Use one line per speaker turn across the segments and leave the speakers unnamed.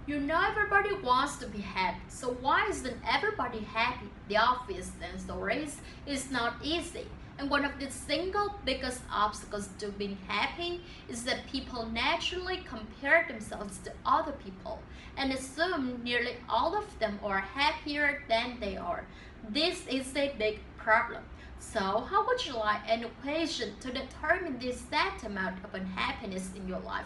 You know everybody wants to be happy, so why isn't everybody happy? The obvious answer is it's not easy. And one of the single biggest obstacles to being happy is that people naturally compare themselves to other people and assume nearly all of them are happier than they are. This is a big problem. So, how would you like an equation to determine the exact amount of unhappiness in your life?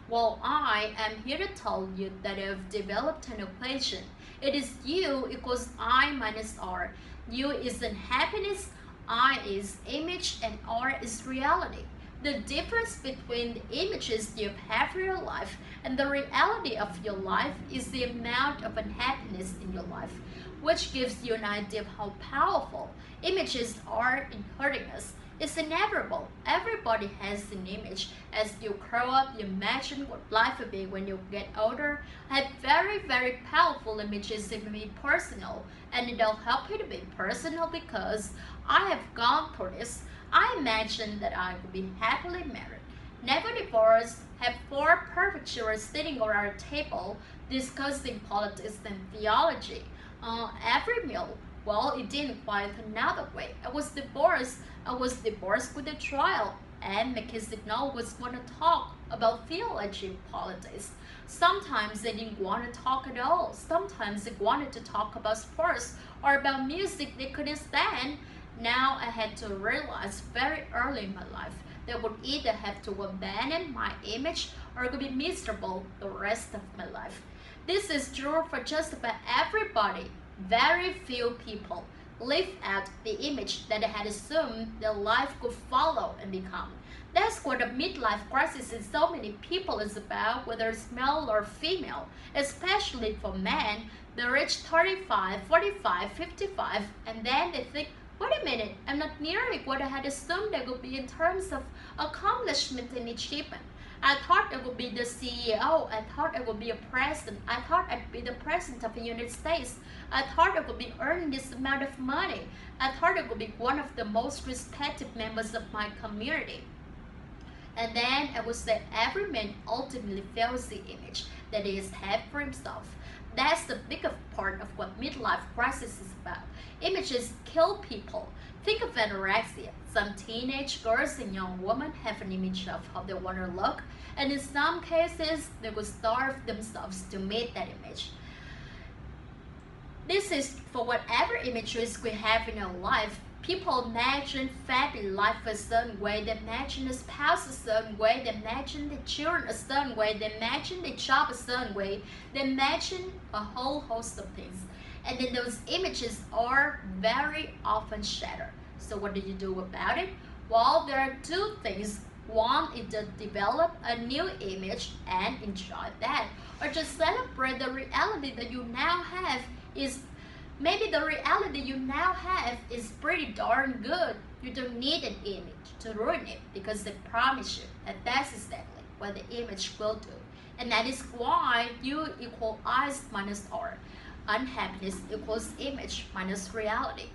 Well, I am here to tell you that I've developed an equation. It is U equals I minus R. U is unhappiness, I is image, and R is reality. The difference between the images you have for your life and the reality of your life is the amount of unhappiness in your life, which gives you an idea of how powerful images are in hurting us. It's inevitable. Everybody has an image. As you grow up, you imagine what life will be when you get older. I have very powerful images that can be personal, and it'll help you to be personal because I have gone through this. I imagine that I could be happily married, never divorced, have 4 perfect children sitting around a table discussing politics and theology. Every meal, well, it didn't quite another way. I was divorced with a trial, and my kids did not always want to talk about theology, politics. Sometimes they didn't want to talk at all. Sometimes they wanted to talk about sports or about music they couldn't stand. Now I had to realize very early in my life that I would either have to abandon my image or could be miserable the rest of my life. This is true for just about everybody. Very few people live out the image that they had assumed their life could follow and become. That's what a midlife crisis in so many people is about, whether it's male or female, especially for men. They reach 35, 45, 55, and then they think, wait a minute, I'm not nearly what I had assumed I would be in terms of accomplishment and achievement. I thought I would be the CEO. I thought I would be a president. I thought I'd be the president of the United States. I thought I would be earning this amount of money. I thought I would be one of the most respected members of my community. And then I would say every man ultimately fails the image that he has had for himself. That's the biggest part of what midlife crisis is about. Images kill people. Think of anorexia. Some teenage girls and young women have an image of how they want to look, and in some cases, they will starve themselves to meet that image. This is for whatever images we have in our life. People imagine family life a certain way, they imagine a spouse a certain way, they imagine the children a certain way, they imagine the job a certain way, they imagine a whole host of things. And then those images are very often shattered. So what do you do about it? Well, there are 2 things. One is to develop a new image and enjoy that, or just celebrate the reality that you now have. Maybe the reality you now have is pretty darn good. You don't need an image to ruin it, because they promise you that that's exactly what the image will do. And that is why U equals I minus R. Unhappiness equals image minus reality.